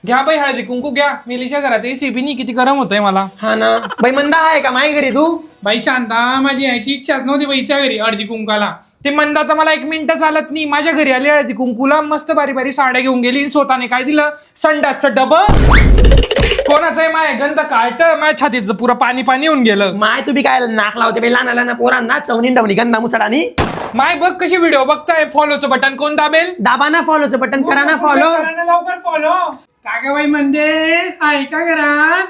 घ्या बाई हळदी कुंकू घ्या. मिलीच्या घरात एसीबी नाही, किती गरम होतंय मला. हा ना बाई, मंदा आहे का माझ्या घरी तू? बाई शांता, माझी यायची इच्छाच नव्हती बाईच्या घरी हळदी कुंकाला. ते मंदा तर मला 1 मिनिट चालत नाही. माझ्या घरी आली हळदी कुंकूला, मस्त बारी बारी साड्या घेऊन गेली. स्वतःने काय दिलं? संडासचं डबं. कोणाचं आहे माय गंध काट, माझ्या छातीचं पुरं पाणी पाणी होऊन गेलं. माय तुम्ही काय नाक लावते बाई लहान लहान पोरांना, चवनी डवणी गंदा मुसडानी. माय बघ कशी व्हिडिओ बघताय. फॉलोचं बटन कोण दाबेल? दाबा ना फॉलोचं बटन, करा ना फॉलो. लवकर फॉलो. काय ग बाई म्हणते, आहे का घरात?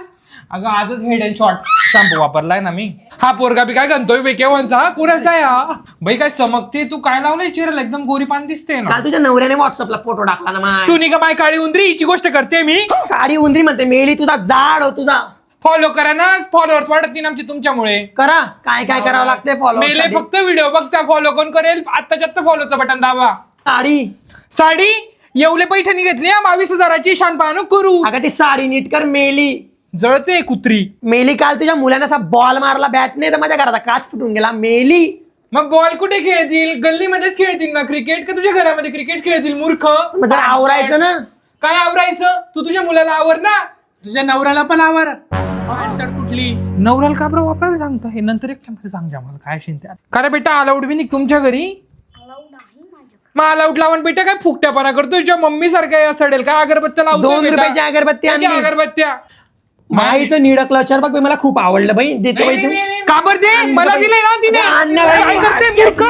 अगं आजच हेड अँड शॉर्ट शॅम्पू वापरलाय ना मी. हा पोरगा बी काय घंतोय बे केव्हाचा, कोणाचा आहे हा? बाई काय चमकते, तू काय लावलंय चेहऱ्याला? एकदम गोरी पान दिसते ना. काल तुझ्या नवऱ्याने व्हॉट्सअपला फोटो टाकला ना माय. तू निघा माय काळी उंदरी, हिची गोष्ट करते मी. काळी उंदरी म्हणते, मेली तुझा जाड हो तुझा. फॉलो करा ना, फॉलोअर्स वाढत नाही आमचे तुमच्यामुळे. करा काय काय करावं लागते फॉलो. मेले फक्त व्हिडिओ बघता, फॉलो कोण करेल? आत्ताच्या आत्ता फॉलोचं बटन दाबा. साडी येवले पैठणी घेतली 22,000ची, शानपानू करू. अगं ती साडी नीट कर, मेली जळते कुत्री. मेली. काल तुझ्या मुलाने असा बॉल मारला बॅटने, तर माझ्या घराचा काच फुटून गेला. मेली. मग बॉल कुठे खेळतील? गल्लीमध्येच खेळतील ना क्रिकेट, का तुझ्या घरामध्ये क्रिकेट खेळतील? मूर्ख. मग जरा आवरायचं ना. काय आवरायचं? तू तुझ्या मुलाला आवर ना, तुझ्या नवऱ्याला पण आवर. कुठली नवऱ्याला का बरं वापरायला सांगता? हे नंतर एकट्यामध्ये सांग मला काय शिंत्या. का रे बेटा, अलाउड बी नाही तुमच्या घरी? मग अलाउड लावून बेटा काय फुकट्यापणा करतो? तुझ्या मम्मी सारखं सडेल काय? अगरबत्त्या लावतो. 2 रुपयाची अगरबत्ती आणली. अगरबत्त्या माईचं निडकलं चर बघ, मला खूप आवडलं बाई. देतो बाई तू. का बरं दे? मला दिले ना तिने. अन्न बाई. काय करते मूर्ख?